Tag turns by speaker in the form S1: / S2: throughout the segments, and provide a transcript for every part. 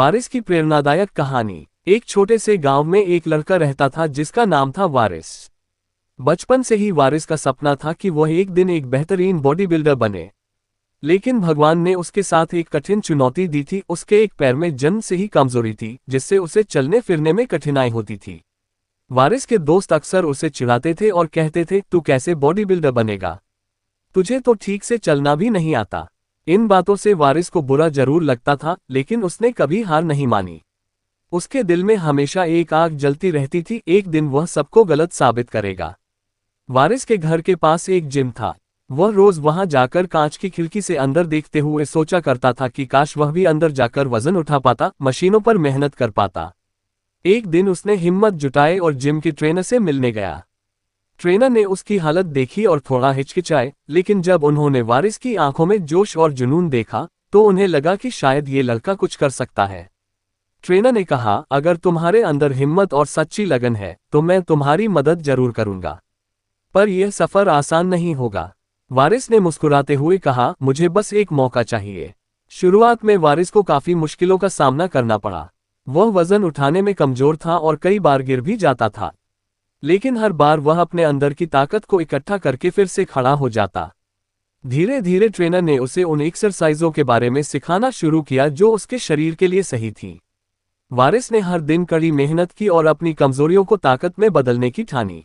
S1: वारिस की प्रेरणादायक कहानी। एक छोटे से गांव में एक लड़का रहता था जिसका नाम था वारिस। बचपन से ही वारिस का सपना था कि वह एक दिन एक बेहतरीन बॉडी बिल्डर बने। लेकिन भगवान ने उसके साथ एक कठिन चुनौती दी थी। उसके एक पैर में जन्म से ही कमजोरी थी, जिससे उसे चलने फिरने में कठिनाई होती थी। वारिस के दोस्त अक्सर उसे चिढ़ाते थे और कहते थे, तू कैसे बॉडी बिल्डर बनेगा, तुझे तो ठीक से चलना भी नहीं आता। इन बातों से वारिस को बुरा जरूर लगता था, लेकिन उसने कभी हार नहीं मानी। उसके दिल में हमेशा एक आग जलती रहती थी, एक दिन वह सबको गलत साबित करेगा। वारिस के घर के पास एक जिम था। वह रोज वहां जाकर कांच की खिड़की से अंदर देखते हुए सोचा करता था कि काश वह भी अंदर जाकर वजन उठा पाता, मशीनों पर मेहनत कर पाता। एक दिन उसने हिम्मत जुटाई और जिम की ट्रेनर से मिलने गया। ट्रेनर ने उसकी हालत देखी और थोड़ा हिचकिचाए, लेकिन जब उन्होंने वारिस की आंखों में जोश और जुनून देखा तो उन्हें लगा कि शायद ये लड़का कुछ कर सकता है। ट्रेनर ने कहा, अगर तुम्हारे अंदर हिम्मत और सच्ची लगन है तो मैं तुम्हारी मदद जरूर करूंगा, पर यह सफर आसान नहीं होगा। वारिस ने मुस्कुराते हुए कहा, मुझे बस एक मौका चाहिए। शुरुआत में वारिस को काफी मुश्किलों का सामना करना पड़ा। वह वजन उठाने में कमजोर था और कई बार गिर भी जाता था, लेकिन हर बार वह अपने अंदर की ताकत को इकट्ठा करके फिर से खड़ा हो जाता। धीरे धीरे ट्रेनर ने उसे उन एक्सरसाइजों के बारे में सिखाना शुरू किया जो उसके शरीर के लिए सही थी। वारिस ने हर दिन कड़ी मेहनत की और अपनी कमजोरियों को ताकत में बदलने की ठानी।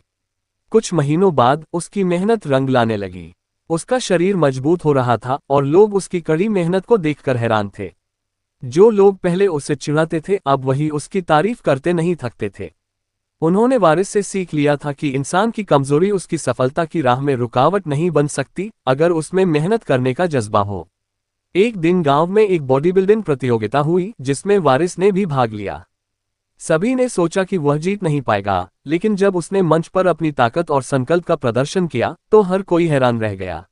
S1: कुछ महीनों बाद उसकी मेहनत रंग लाने लगी। उसका शरीर मजबूत हो रहा था और लोग उसकी कड़ी मेहनत को देखकर हैरान थे। जो लोग पहले उसे चिढ़ाते थे, अब वही उसकी तारीफ करते नहीं थकते थे। उन्होंने वारिस से सीख लिया था कि इंसान की कमजोरी उसकी सफलता की राह में रुकावट नहीं बन सकती, अगर उसमें मेहनत करने का जज्बा हो। एक दिन गांव में एक बॉडी बिल्डिंग प्रतियोगिता हुई, जिसमें वारिस ने भी भाग लिया। सभी ने सोचा कि वह जीत नहीं पाएगा, लेकिन जब उसने मंच पर अपनी ताकत और संकल्प का प्रदर्शन किया तो हर कोई हैरान रह गया।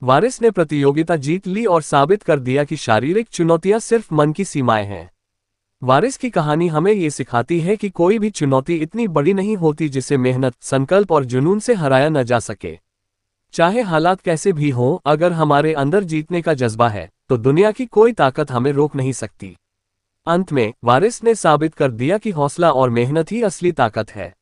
S1: वारिस ने प्रतियोगिता जीत ली और साबित कर दिया कि शारीरिक चुनौतियां सिर्फ मन की सीमाएं हैं। वारिस की कहानी हमें ये सिखाती है कि कोई भी चुनौती इतनी बड़ी नहीं होती जिसे मेहनत, संकल्प और जुनून से हराया न जा सके। चाहे हालात कैसे भी हों, अगर हमारे अंदर जीतने का जज्बा है तो दुनिया की कोई ताकत हमें रोक नहीं सकती। अंत में वारिस ने साबित कर दिया कि हौसला और मेहनत ही असली ताकत है।